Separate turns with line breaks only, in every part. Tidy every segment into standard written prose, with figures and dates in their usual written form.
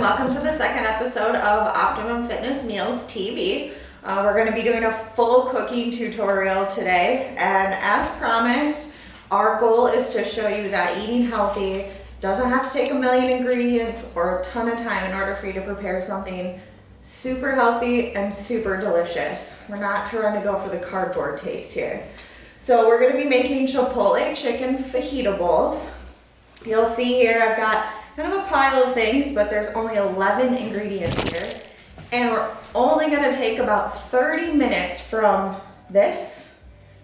welcome to the second episode of Optimum Fitness Meals TV. We're going to be doing a full cooking tutorial today, and as promised, our goal is to show you that eating healthy doesn't have to take a million ingredients or a ton of time in order for you to prepare something super healthy and super delicious. We're not trying to go for the cardboard taste here. So we're going to be making Chipotle chicken fajita bowls. You'll see here I've got kind of a pile of things, but there's only 11 ingredients here. And we're only gonna take about 30 minutes from this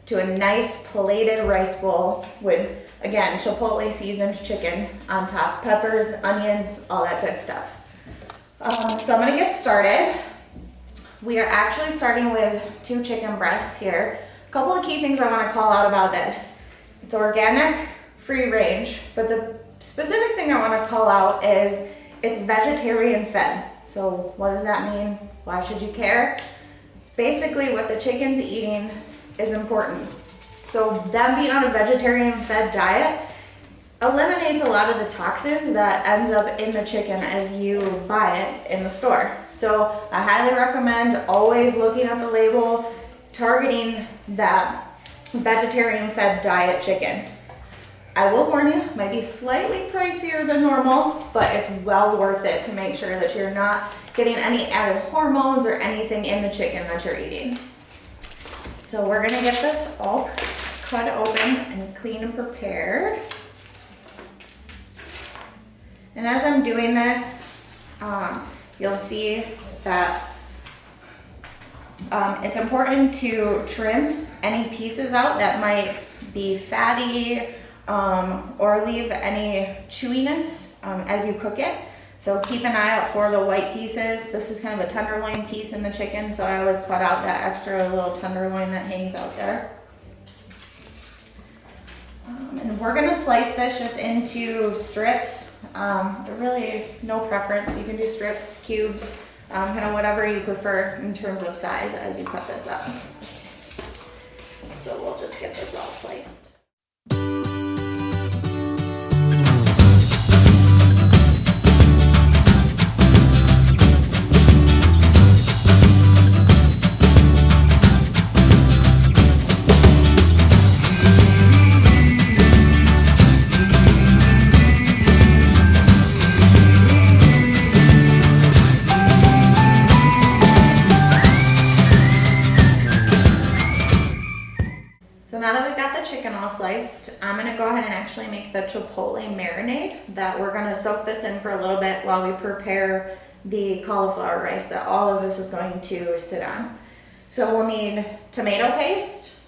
to a nice plated rice bowl with, again, Chipotle seasoned chicken on top, peppers, onions, all that good stuff. So I'm gonna get started. We are actually starting with 2 chicken breasts here. A couple of key things I wanna call out about this. It's organic, free range, but the specific thing I want to call out is it's vegetarian fed. So what does that mean? Why should you care? Basically, what the chicken's eating is important. So them being on a vegetarian fed diet eliminates a lot of the toxins that ends up in the chicken as you buy it in the store. So I highly recommend always looking at the label, targeting that vegetarian fed diet chicken. I will warn you, it might be slightly pricier than normal, but it's well worth it to make sure that you're not getting any added hormones or anything in the chicken that you're eating. So we're gonna get this all cut open and clean and prepared. And as I'm doing this, you'll see that it's important to trim any pieces out that might be fatty, or leave any chewiness as you cook it. So keep an eye out for the white pieces. This is kind of a tenderloin piece in the chicken, so I always cut out that extra little tenderloin that hangs out there. And we're gonna slice this just into strips. Really no preference. You can do strips, cubes, kind of whatever you prefer in terms of size as you cut this up. So we'll just get this all sliced. So now that we've got the chicken all sliced, I'm gonna go ahead and actually make the Chipotle marinade that we're gonna soak this in for a little bit while we prepare the cauliflower rice that all of this is going to sit on. So we'll need tomato paste,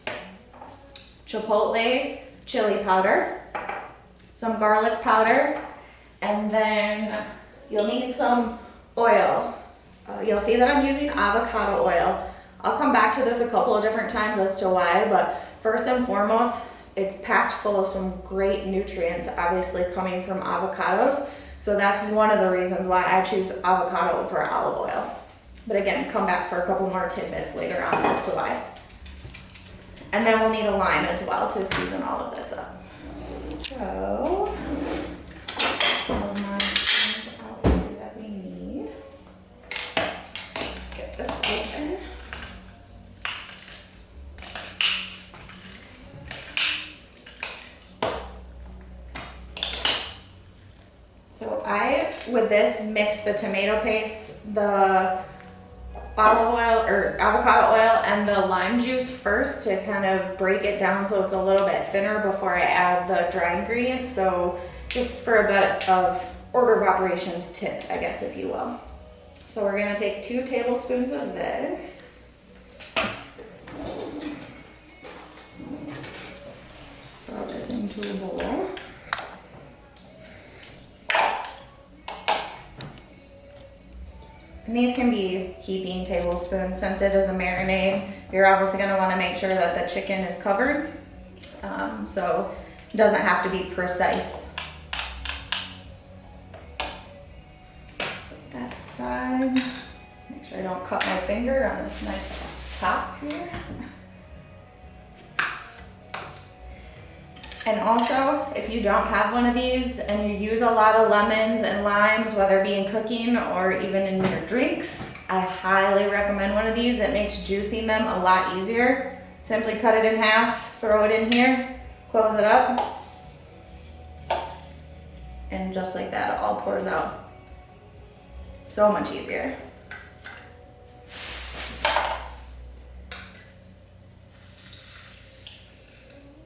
Chipotle chili powder, some garlic powder, and then you'll need some oil. You'll see that I'm using avocado oil. I'll come back to this a couple of different times as to why, but first and foremost, it's packed full of some great nutrients, obviously coming from avocados. So that's one of the reasons why I choose avocado over olive oil. But again, come back for a couple more tidbits later on as to why. And then we'll need a lime as well to season all of this up. So, all my things out here that we need. Get this open. So I, with this, mix the tomato paste, the olive oil or avocado oil, and the lime juice first to kind of break it down so it's a little bit thinner before I add the dry ingredients. So just for a bit of order of operations tip, I guess, if you will. So we're gonna take 2 tablespoons of this. Just throw this into a bowl. And these can be heaping tablespoons. Since it is a marinade, you're obviously going to want to make sure that the chicken is covered. So it doesn't have to be precise. Set that aside. Make sure I don't cut my finger on this nice top here. And also, if you don't have one of these and you use a lot of lemons and limes, whether it be in cooking or even in your drinks, I highly recommend one of these. It makes juicing them a lot easier. Simply cut it in half, throw it in here, close it up, and just like that, it all pours out. So much easier.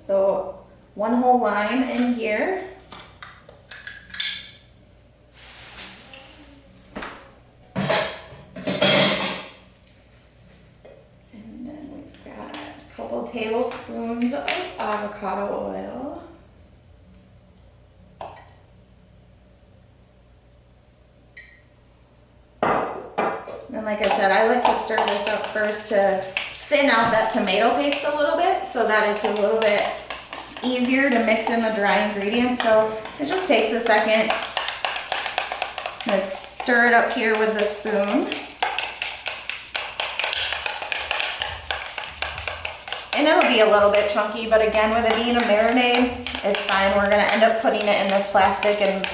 So, one whole lime in here. And then we've got a couple tablespoons of avocado oil. And like I said, I like to stir this up first to thin out that tomato paste a little bit so that it's a little bit easier to mix in the dry ingredients. So it just takes a second. I'm gonna stir it up here with the spoon. And it'll be a little bit chunky, but again, with it being a marinade, it's fine. We're gonna end up putting it in this plastic and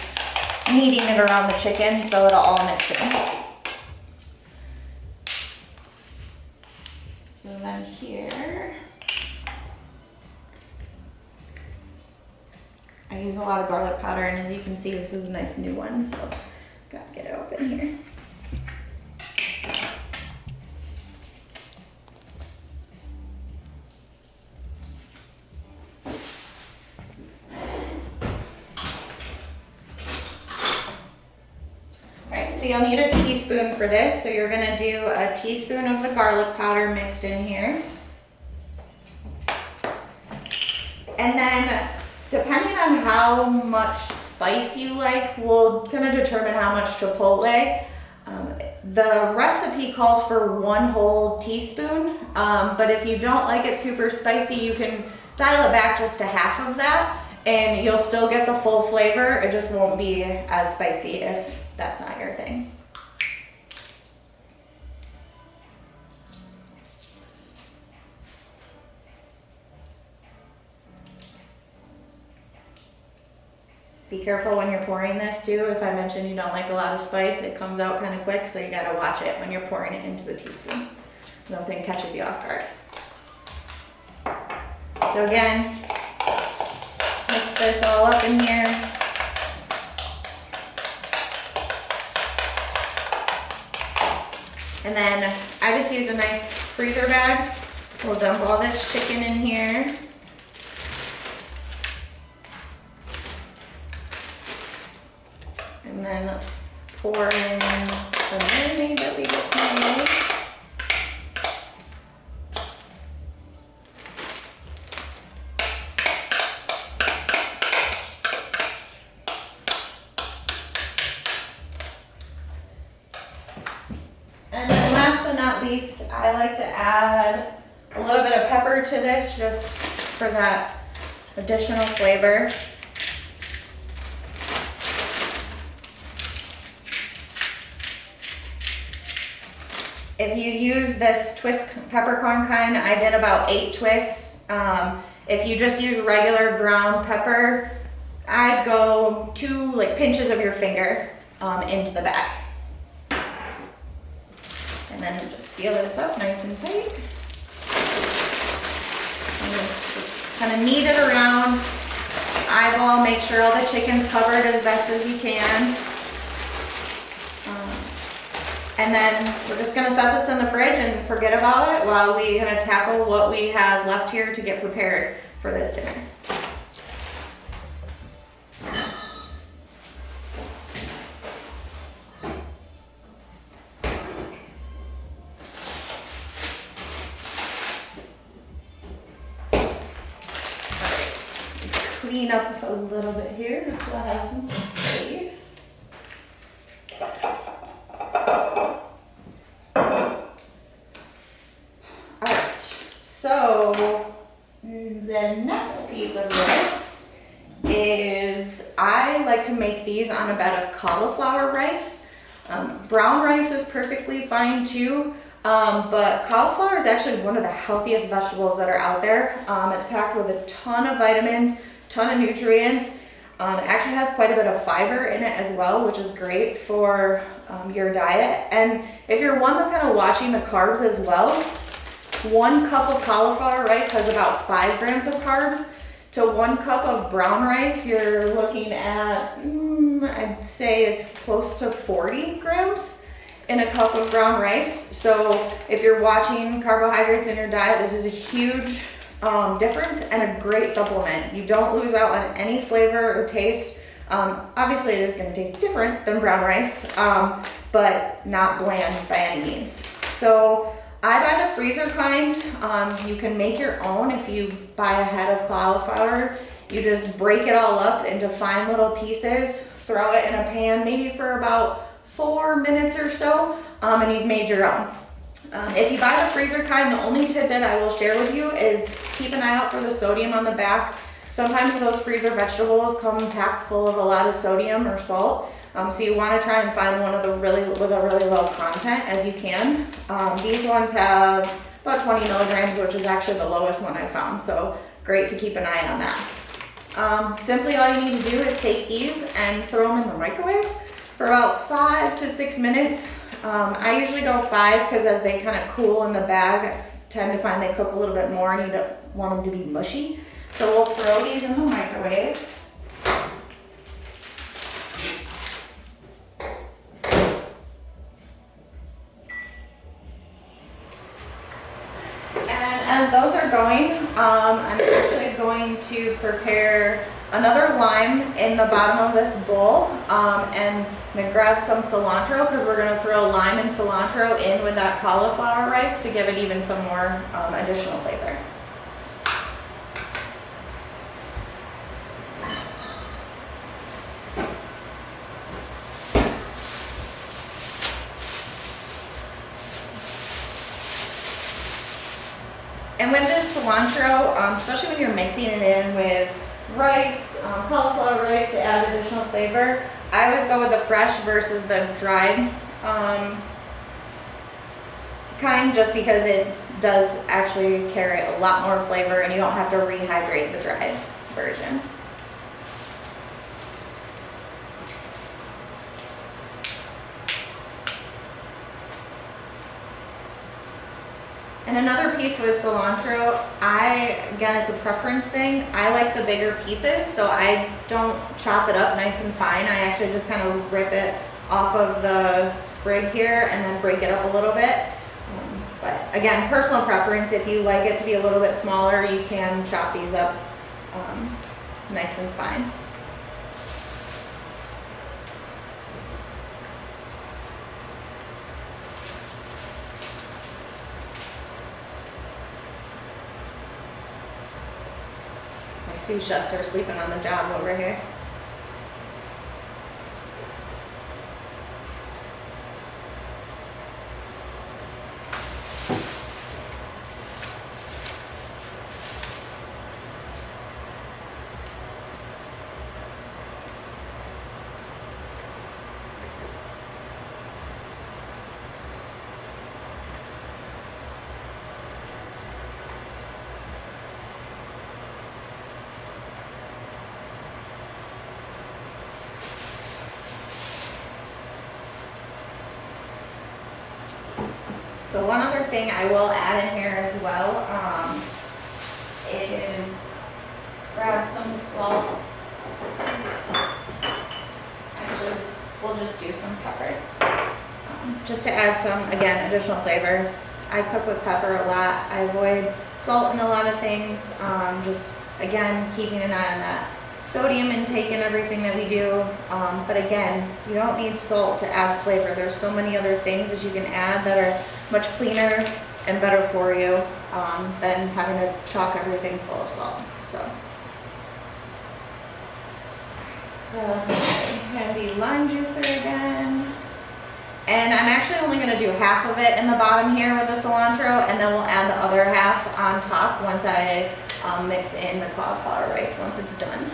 kneading it around the chicken so it'll all mix in. So then here, I use a lot of garlic powder, and as you can see, this is a nice new one, so gotta get it open here. Alright, so you'll need a teaspoon for this, so you're gonna do a teaspoon of the garlic powder mixed in here. And then, depending on how much spice you like, will kind of determine how much chipotle. The recipe calls for 1 whole teaspoon, but if you don't like it super spicy, you can dial it back just to half of that, and you'll still get the full flavor. It just won't be as spicy if that's not your thing. Be careful when you're pouring this too. If I mentioned you don't like a lot of spice, it comes out kind of quick, so you gotta watch it when you're pouring it into the teaspoon. Nothing catches you off guard. So again, mix this all up in here. And then I just use a nice freezer bag. We'll dump all this chicken in here. And then pour in the marinade that we just made. And then last but not least, I like to add a little bit of pepper to this just for that additional flavor. If you use this twist peppercorn kind, I did about 8 twists. If you just use regular ground pepper, I'd go 2 pinches of your finger into the bag. And then just seal this up nice and tight. And just kind of knead it around. Eyeball, make sure all the chicken's covered as best as you can. And then we're just gonna set this in the fridge and forget about it while we're gonna tackle what we have left here to get prepared for this dinner. Alright, clean up a little bit here just so I have some space. So the next piece of this is I like to make these on a bed of cauliflower rice. Brown rice is perfectly fine too, but cauliflower is actually one of the healthiest vegetables that are out there. It's packed with a ton of vitamins, ton of nutrients. It actually has quite a bit of fiber in it as well, which is great for your diet. And if you're one that's kind of watching the carbs as well, 1 cup of cauliflower rice has about 5 grams of carbs. To 1 cup of brown rice, you're looking at, I'd say it's close to 40 grams in a cup of brown rice. So if you're watching carbohydrates in your diet, this is a huge difference and a great supplement. You don't lose out on any flavor or taste. Obviously it is going to taste different than brown rice, but not bland by any means. So I buy the freezer kind. You can make your own if you buy a head of cauliflower. You just break it all up into fine little pieces, throw it in a pan maybe for about 4 minutes or so, and you've made your own. If you buy the freezer kind, the only tidbit I will share with you is keep an eye out for the sodium on the back. Sometimes those freezer vegetables come packed full of a lot of sodium or salt. So you want to try and find one with a really low content as you can. These ones have about 20 milligrams, which is actually the lowest one I found. So great to keep an eye on that. Simply all you need to do is take these and throw them in the microwave for about 5 to 6 minutes. I usually go 5 because as they kind of cool in the bag, I tend to find they cook a little bit more and you don't want them to be mushy. So we'll throw these in the microwave. As those are going, I'm actually going to prepare another lime in the bottom of this bowl, and I'm going to grab some cilantro because we're going to throw lime and cilantro in with that cauliflower rice to give it even some more additional flavor. And with this cilantro, especially when you're mixing it in with rice, cauliflower rice to add additional flavor, I always go with the fresh versus the dried kind, just because it does actually carry a lot more flavor and you don't have to rehydrate the dried version. And another piece with cilantro, again, it's a preference thing. I like the bigger pieces, so I don't chop it up nice and fine. I actually just kind of rip it off of the sprig here and then break it up a little bit. But again, personal preference. If you like it to be a little bit smaller, you can chop these up nice and fine. Sous chefs are sleeping on the job over here. So one other thing I will add in here as well is grab some salt. Actually, we'll just do some pepper. Just to add some, again, additional flavor. I cook with pepper a lot. I avoid salt in a lot of things. Just, again, keeping an eye on that sodium intake and everything that we do. But again, you don't need salt to add flavor. There's so many other things that you can add that are much cleaner and better for you than having to chock everything full of salt. So, handy lime juicer again. And I'm actually only going to do half of it in the bottom here with the cilantro, and then we'll add the other half on top once I mix in the cauliflower rice once it's done.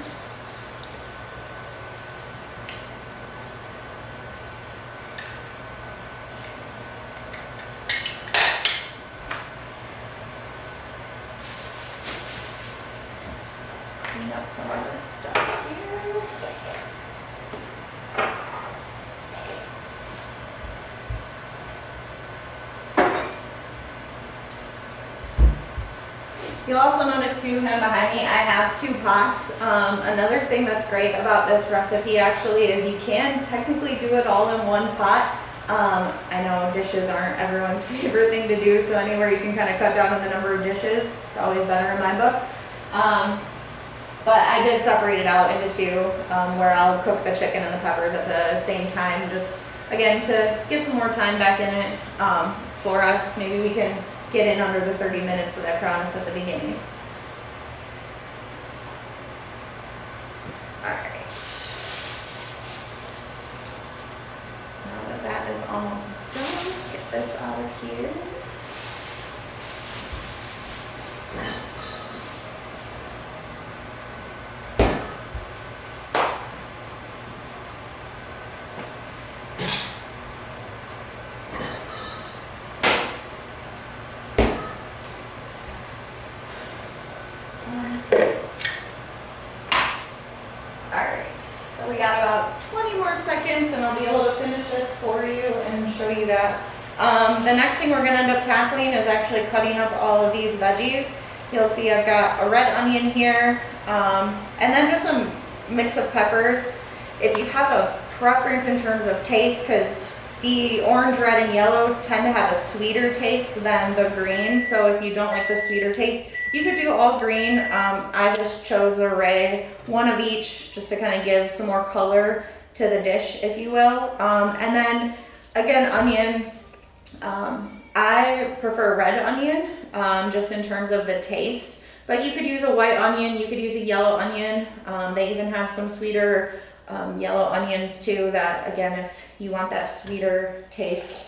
clean up some of this stuff here. You'll also notice too, kind of behind me, I have 2 pots. Another thing that's great about this recipe actually is you can technically do it all in one pot. I know dishes aren't everyone's favorite thing to do, so anywhere you can kind of cut down on the number of dishes, it's always better in my book. But I did separate it out into 2, where I'll cook the chicken and the peppers at the same time, just again to get some more time back in it for us. Maybe we can get in under the 30 minutes that I promised at the beginning. All right. Now that that is almost done, get this out of here. We got about 20 more seconds and I'll be able to finish this for you and show you that. The next thing we're going to end up tackling is actually cutting up all of these veggies. You'll see I've got a red onion here, and then just a mix of peppers. If you have a preference in terms of taste, because the orange, red, and yellow tend to have a sweeter taste than the green, so if you don't like the sweeter taste, you could do all green. I just chose the red, one of each, just to kind of give some more color to the dish, if you will. And then again, onion. I prefer red onion, just in terms of the taste, but you could use a white onion, you could use a yellow onion. They even have some sweeter yellow onions too, that again, if you want that sweeter taste,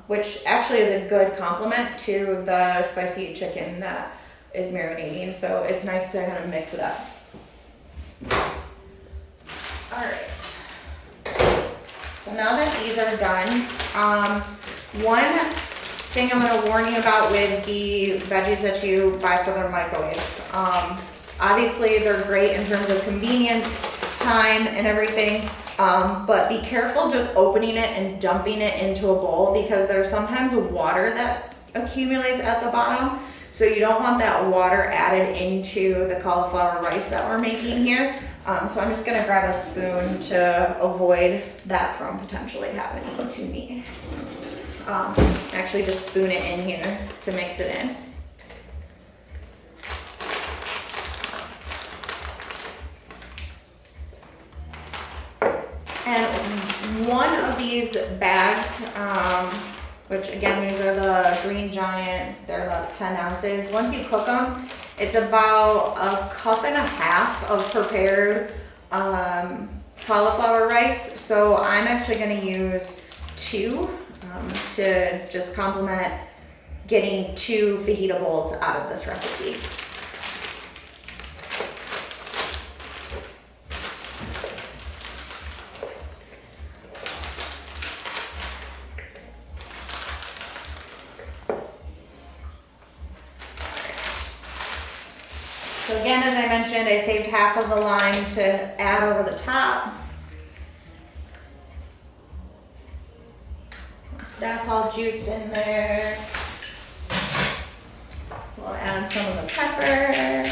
which actually is a good complement to the spicy chicken that is marinating, so it's nice to kind of mix it up. All right, so now that these are done, one thing I'm going to warn you about with the veggies that you buy for the microwave, obviously they're great in terms of convenience, time, and everything, but be careful just opening it and dumping it into a bowl, because there's sometimes water that accumulates at the bottom. So you don't want that water added into the cauliflower rice that we're making here. So I'm just gonna grab a spoon to avoid that from potentially happening to me. Actually just spoon it in here to mix it in. And one of these bags, which again, these are the Green Giant, they're about 10 ounces. Once you cook them, it's about 1.5 cups of prepared cauliflower rice. So I'm actually gonna use 2 to just complement getting 2 fajita bowls out of this recipe. So again, as I mentioned, I saved half of the lime to add over the top. Once that's all juiced in there, we'll add some of the pepper.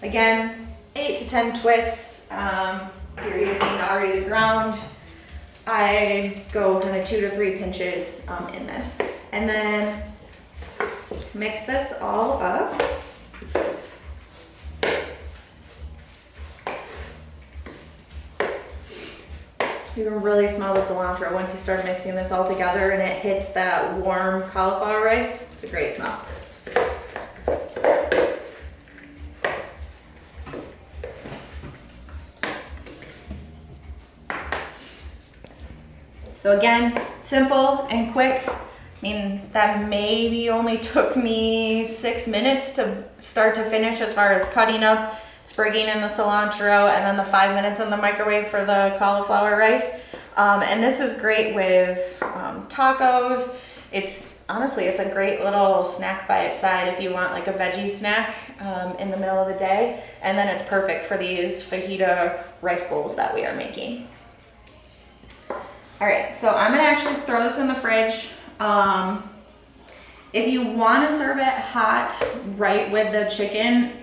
Again, 8 to 10 twists. If you're using already the ground, I go kind of 2 to 3 pinches in this. And then mix this all up. You can really smell the cilantro once you start mixing this all together and it hits that warm cauliflower rice. It's a great smell. So again, simple and quick. I mean, that maybe only took me 6 minutes to start to finish as far as cutting up, sprigging in the cilantro, and then the 5 minutes in the microwave for the cauliflower rice. And this is great with tacos. It's honestly, it's a great little snack by its side if you want like a veggie snack in the middle of the day. And then it's perfect for these fajita rice bowls that we are making. All right, so I'm gonna actually throw this in the fridge. If you want to serve it hot right with the chicken,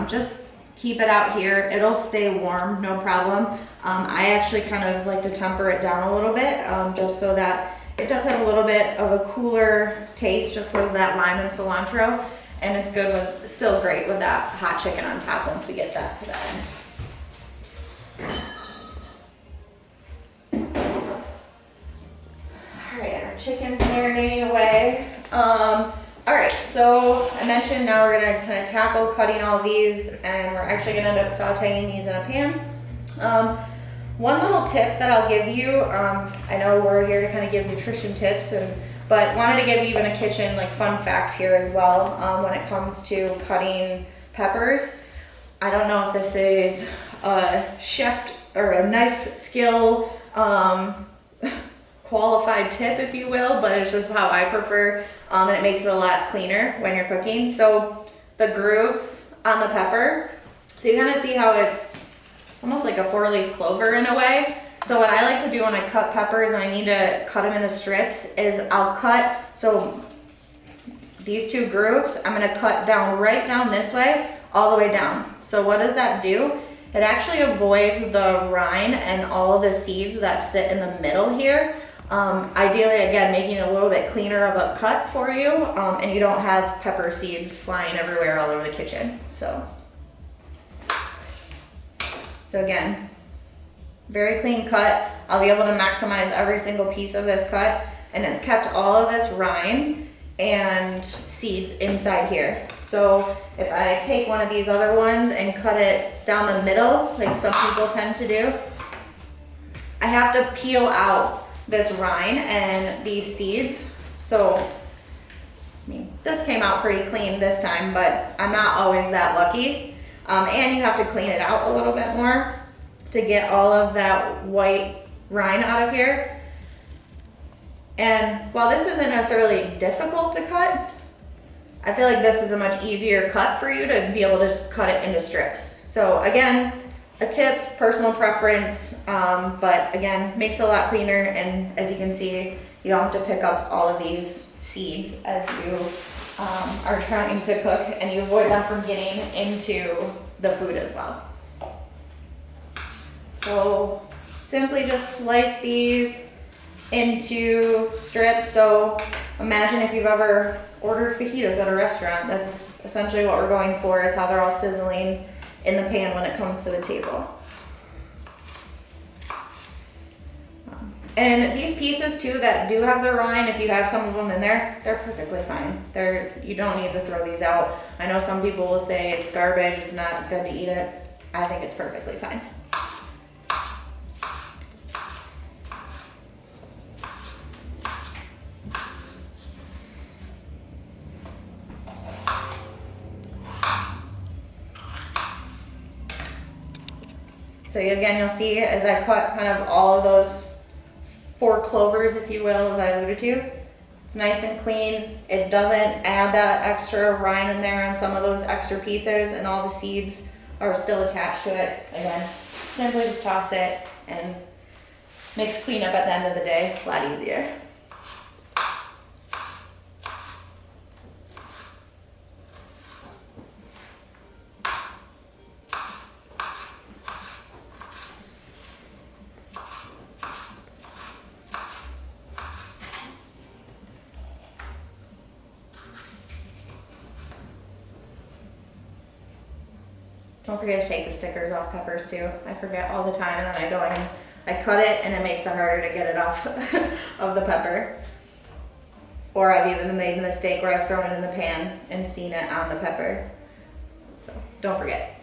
just keep it out here. It'll stay warm, no problem. I actually kind of like to temper it down a little bit, just so that it does have a little bit of a cooler taste just because of that lime and cilantro. And it's good with, still great with that hot chicken on top once we get that to the end. All right, our chicken's marinating away. All right, so I mentioned now we're gonna kind of tackle cutting all of these, and we're actually gonna end up sauteing these in a pan. One little tip that I'll give you, I know we're here to kind of give nutrition tips, but wanted to give even a kitchen like fun fact here as well when it comes to cutting peppers. I don't know if this is a chef or a knife skill qualified tip, if you will, but it's just how I prefer, and it makes it a lot cleaner when you're cooking. So the grooves on the pepper, so you kind of see how it's almost like a 4-leaf clover in a way. So what I like to do when I cut peppers and I need to cut them into strips is I'll cut, so these 2 grooves, I'm gonna cut down right down this way, all the way down. So what does that do? It actually avoids the rind and all of the seeds that sit in the middle here. Ideally, again, making it a little bit cleaner of a cut for you, and you don't have pepper seeds flying everywhere all over the kitchen. So again, very clean cut. I'll be able to maximize every single piece of this cut, and it's kept all of this rind and seeds inside here. So if I take one of these other ones and cut it down the middle, like some people tend to do, I have to peel out this rind and these seeds. So, I mean, this came out pretty clean this time, but I'm not always that lucky. And you have to clean it out a little bit more to get all of that white rind out of here. And while this isn't necessarily difficult to cut, I feel like this is a much easier cut for you to be able to cut it into strips. So again, a tip, personal preference, but again, makes it a lot cleaner, and as you can see, you don't have to pick up all of these seeds as you are trying to cook, and you avoid them from getting into the food as well. So simply just slice these into strips. So imagine if you've ever ordered fajitas at a restaurant, that's essentially what we're going for, is how they're all sizzling in the pan when it comes to the table. And these pieces too that do have the rind, if you have some of them in there, they're perfectly fine. You don't need to throw these out. I know some people will say it's garbage, it's not good to eat it. I think it's perfectly fine. So again, you'll see as I cut kind of all of those 4 clovers, if you will, as I alluded to, it's nice and clean. It doesn't add that extra rind in there on some of those extra pieces, and all the seeds are still attached to it. Again, simply just toss it, and makes cleanup at the end of the day a lot easier. Don't forget to take the stickers off peppers too. I forget all the time, and then I go in, I cut it, and it makes it harder to get it off of the pepper. Or I've even made the mistake where I've thrown it in the pan and seen it on the pepper. So don't forget.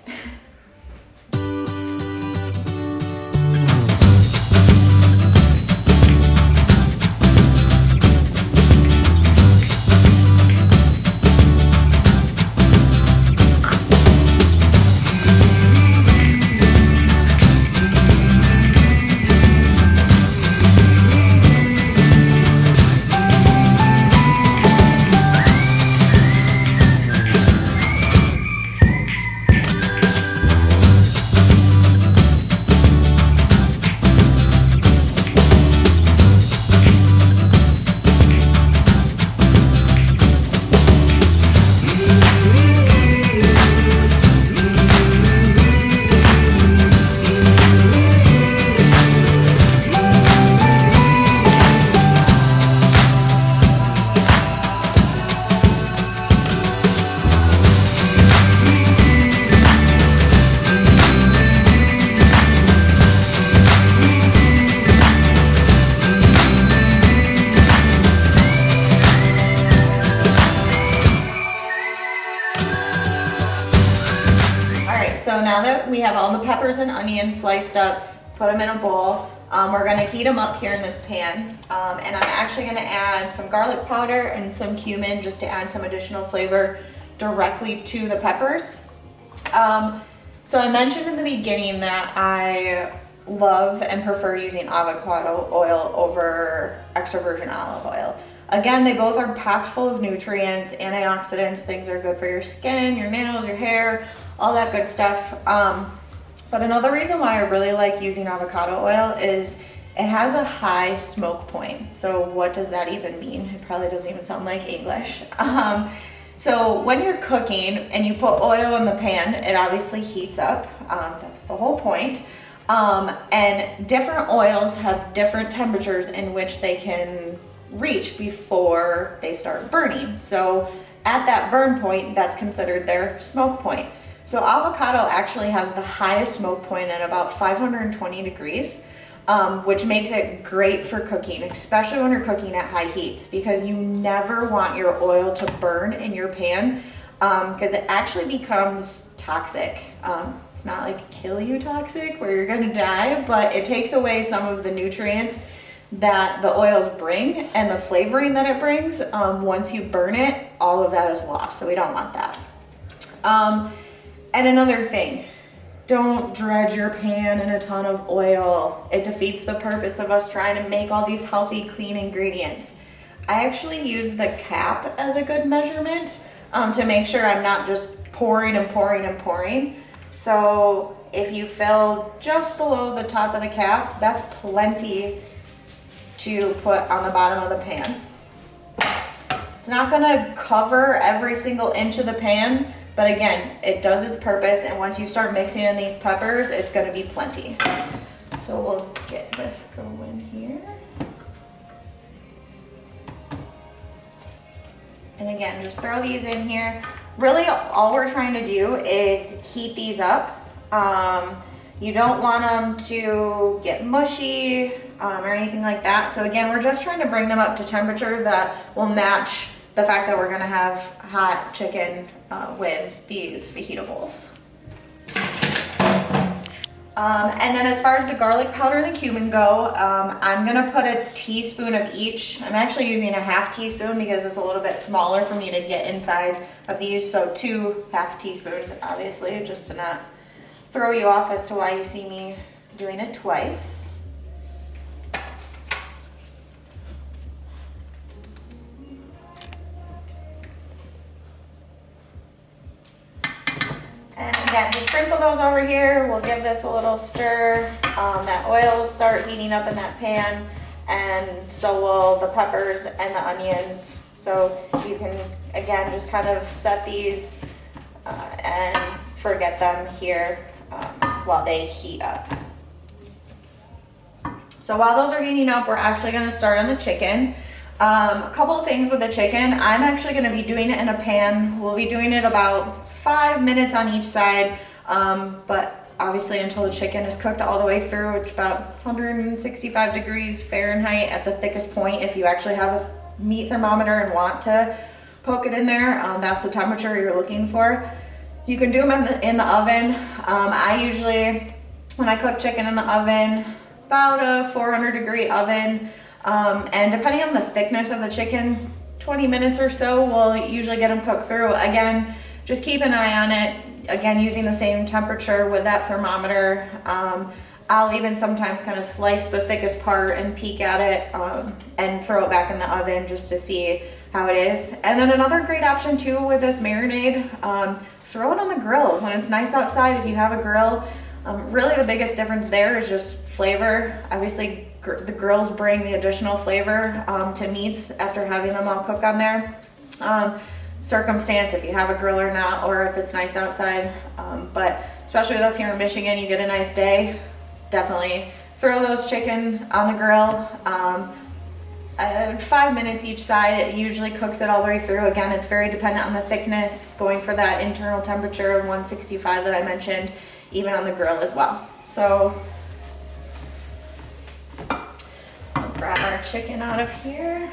now that we have all the peppers and onions sliced up, put them in a bowl. We're gonna heat them up here in this pan. And I'm actually gonna add some garlic powder and some cumin just to add some additional flavor directly to the peppers. So I mentioned in the beginning that I love and prefer using avocado oil over extra virgin olive oil. Again, they both are packed full of nutrients, antioxidants, things that are good for your skin, your nails, your hair, all that good stuff. But another reason why I really like using avocado oil is it has a high smoke point. So what does that even mean? It probably doesn't even sound like English. So when you're cooking and you put oil in the pan, it obviously heats up. That's the whole point. And different oils have different temperatures in which they can reach before they start burning. So at that burn point, that's considered their smoke point. So avocado actually has the highest smoke point at about 520 degrees, which makes it great for cooking, especially when you're cooking at high heats, because you never want your oil to burn in your pan, because it actually becomes toxic. It's not like kill you toxic where you're gonna die, but it takes away some of the nutrients that the oils bring and the flavoring that it brings. Once you burn it, all of that is lost, so we don't want that. And another thing, don't dredge your pan in a ton of oil. It defeats the purpose of us trying to make all these healthy, clean ingredients. I actually use the cap as a good measurement to make sure I'm not just pouring and pouring and pouring. So if you fill just below the top of the cap, that's plenty to put on the bottom of the pan. It's not gonna cover every single inch of the pan, but again, it does its purpose, and once you start mixing in these peppers, it's gonna be plenty. So we'll get this going here. And again, just throw these in here. Really, all we're trying to do is heat these up. You don't want them to get mushy or anything like that. So again, we're just trying to bring them up to temperature that will match the fact that we're gonna have hot chicken with these vegetables. And then as far as the garlic powder and the cumin go, I'm gonna put a teaspoon of each. I'm actually using a half teaspoon because it's a little bit smaller for me to get inside of these. So 2 half teaspoons, obviously, just to not throw you off as to why you see me doing it twice. And again, just sprinkle those over here. We'll give this a little stir. That oil will start heating up in that pan, and so will the peppers and the onions. So you can, again, just kind of set these and forget them here while they heat up. So while those are heating up, we're actually gonna start on the chicken. A couple of things with the chicken. I'm actually gonna be doing it in a pan. We'll be doing it about 5 minutes on each side, but obviously until the chicken is cooked all the way through. It's about 165 degrees Fahrenheit at the thickest point. If you actually have a meat thermometer and want to poke it in there, that's the temperature you're looking for. You can do them in the oven. I usually, when I cook chicken in the oven, about a 400 degree oven, and depending on the thickness of the chicken, 20 minutes or so will usually get them cooked through. Again, just keep an eye on it. Again, using the same temperature with that thermometer. I'll even sometimes kind of slice the thickest part and peek at it and throw it back in the oven just to see how it is. And then another great option too with this marinade, throw it on the grill when it's nice outside. If you have a grill, really the biggest difference there is just flavor. Obviously the grills bring the additional flavor to meats after having them all cook on there. Circumstance if you have a grill or not, or if it's nice outside, but especially with us here in Michigan, you get a nice day, definitely throw those chicken on the grill. 5 minutes each side, it usually cooks it all the way through. Again, it's very dependent on the thickness, going for that internal temperature of 165 that I mentioned, even on the grill as well. So I'll grab our chicken out of here.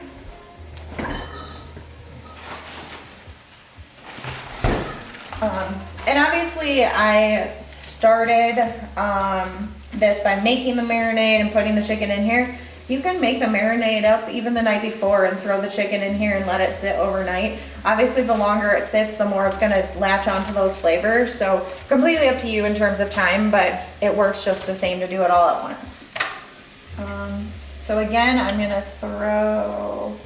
And obviously I started this by making the marinade and putting the chicken in here, you can make the marinade up even the night before and throw the chicken in here and let it sit overnight. Obviously, the longer it sits, the more it's gonna latch onto those flavors. So completely up to you in terms of time, but it works just the same to do it all at once. So again, I'm gonna throw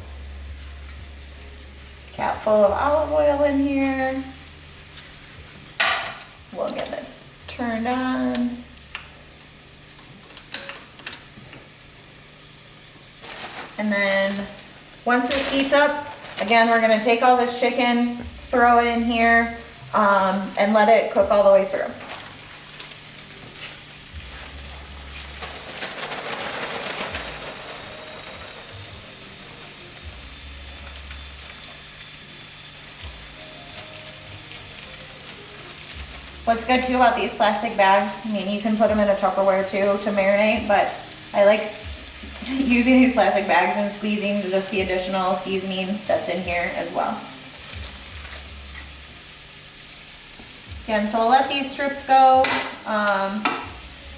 a cap full of olive oil in here. We'll get this turned on. And then once this heats up, again, we're gonna take all this chicken, throw it in here, and let it cook all the way through. What's good too about these plastic bags, I mean, you can put them in a Tupperware too to marinate, but I like using these plastic bags and squeezing just the additional seasoning that's in here as well. Again, so we'll let these strips go.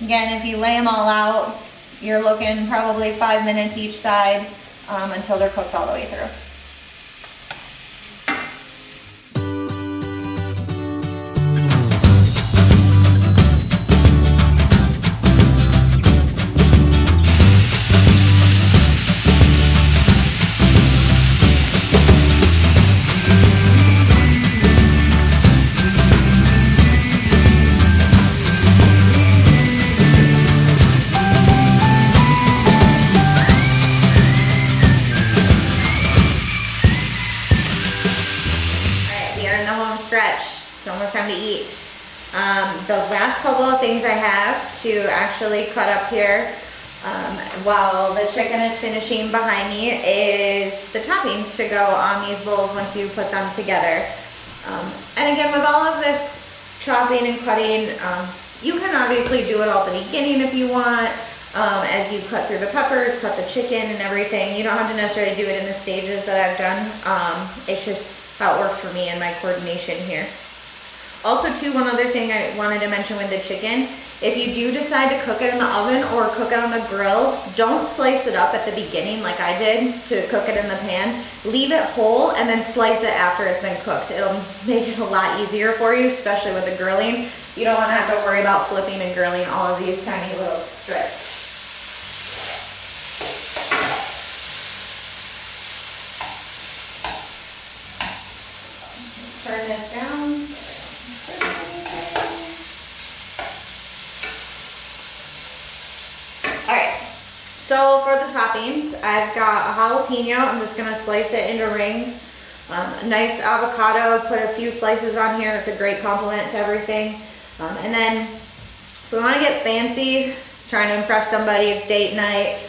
Again, if you lay them all out, you're looking probably 5 minutes each side until they're cooked all the way through. It's almost time to eat. The last couple of things I have to actually cut up here while the chicken is finishing behind me is the toppings to go on these bowls once you put them together. And again, with all of this chopping and cutting, you can obviously do it all at the beginning if you want. As you cut through the peppers, cut the chicken and everything. You don't have to necessarily do it in the stages that I've done. It's just how it worked for me and my coordination here. Also too, one other thing I wanted to mention with the chicken, if you do decide to cook it in the oven or cook it on the grill, don't slice it up at the beginning like I did to cook it in the pan. Leave it whole and then slice it after it's been cooked. It'll make it a lot easier for you, especially with the grilling. You don't want to have to worry about flipping and grilling all of these tiny little strips. Turn this down. Alright, so for the toppings, I've got a jalapeno. I'm just going to slice it into rings. A nice avocado, put a few slices on here. It's a great complement to everything. And then if we want to get fancy, trying to impress somebody, it's date night.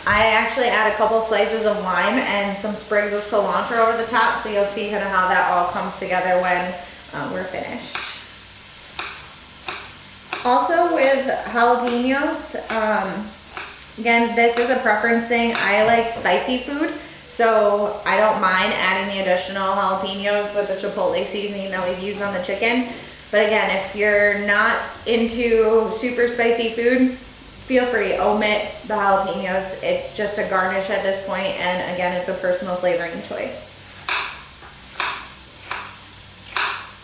I actually add a couple slices of lime and some sprigs of cilantro over the top, so you'll see kind of how that all comes together when we're finished. Also with jalapenos, again, this is a preference thing. I like spicy food, so I don't mind adding the additional jalapenos with the Chipotle seasoning that we've used on the chicken. But again, if you're not into super spicy food, feel free, omit the jalapenos. It's just a garnish at this point, and again, it's a personal flavoring choice.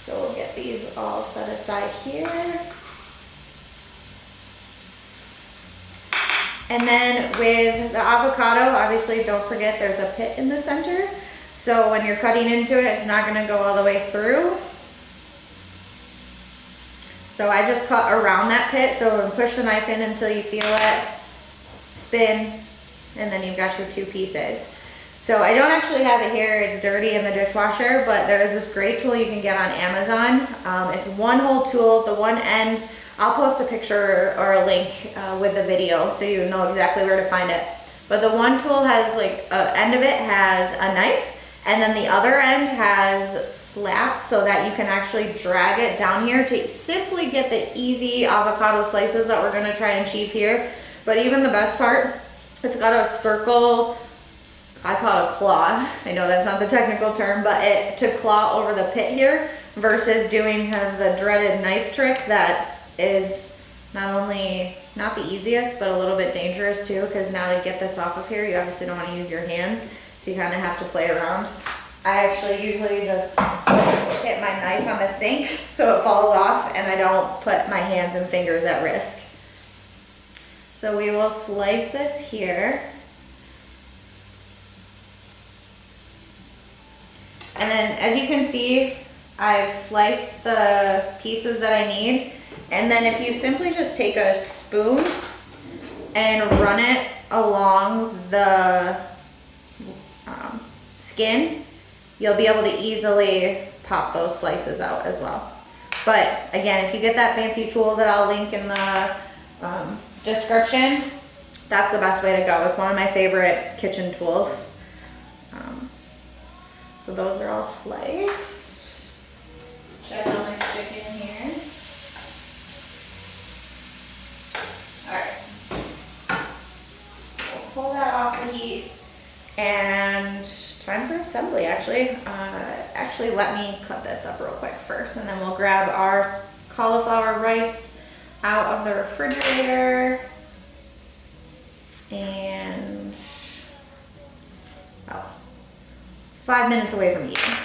So we'll get these all set aside here. And then with the avocado, obviously don't forget there's a pit in the center. So when you're cutting into it, it's not gonna go all the way through. So I just cut around that pit, so push the knife in until you feel it, spin, and then you've got your two pieces. So I don't actually have it here, it's dirty in the dishwasher, but there is this great tool you can get on Amazon. It's one whole tool, the one end, I'll post a picture or a link with the video so you know exactly where to find it. But the one tool has like, end of it has a knife, and then the other end has slats so that you can actually drag it down here to simply get the easy avocado slices that we're gonna try and achieve here. But even the best part, it's got a circle, I call it a claw. I know that's not the technical term, but to claw over the pit here versus doing kind of the dreaded knife trick that is not only not the easiest, but a little bit dangerous too, because now to get this off of here, you obviously don't want to use your hands, so you kind of have to play around. I actually usually just hit my knife on the sink so it falls off and I don't put my hands and fingers at risk. So we will slice this here. And then as you can see, I've sliced the pieces that I need. And then if you simply just take a spoon and run it along the skin, you'll be able to easily pop those slices out as well. But again, if you get that fancy tool that I'll link in the description, that's the best way to go. It's one of my favorite kitchen tools. So those are all sliced. Check out my chicken here. All right. We'll pull that off the heat and time for assembly actually. Actually, let me cut this up real quick first, and then we'll grab our cauliflower rice out of the refrigerator. And about 5 minutes away from eating.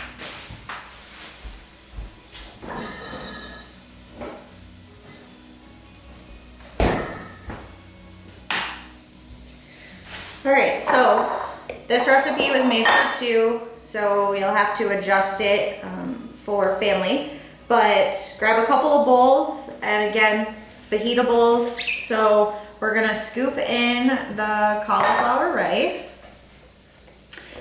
All right, so this recipe was made for 2, so you'll have to adjust it for family. But grab a couple of bowls, and again, fajita bowls. So we're gonna scoop in the cauliflower rice.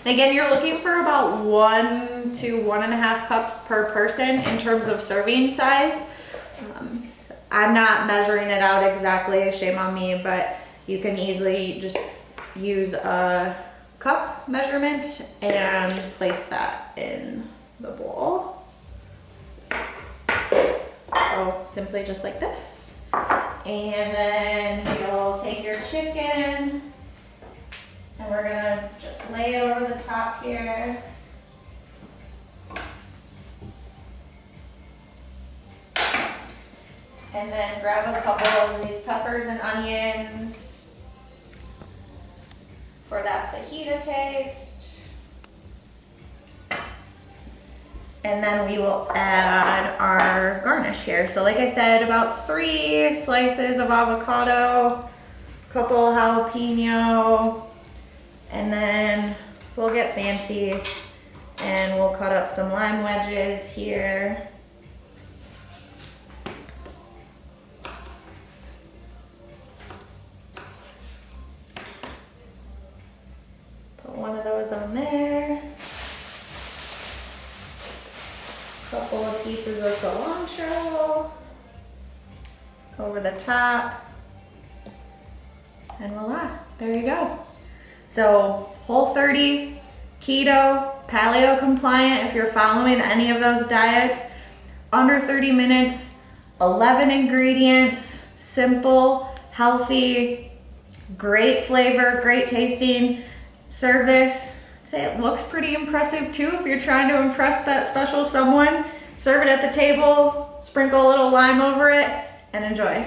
And again, you're looking for about 1 to 1.5 cups per person in terms of serving size. So I'm not measuring it out exactly, shame on me, but you can easily just use a cup measurement and place that in the bowl. So simply just like this. And then you'll take your chicken and we're gonna just lay it over the top here. And then grab a couple of these peppers and onions for that fajita taste. And then we will add our garnish here. So like I said, about 3 slices of avocado, a couple jalapeno, and then we'll get fancy and we'll cut up some lime wedges here. Put one of those on there. Couple of pieces of cilantro over the top, and voila, there you go. So Whole30, keto, paleo compliant, if you're following any of those diets, under 30 minutes, 11 ingredients, simple, healthy, great flavor, great tasting. Serve this. Say it looks pretty impressive too if you're trying to impress that special someone. Serve it at the table, sprinkle a little lime over it, and enjoy.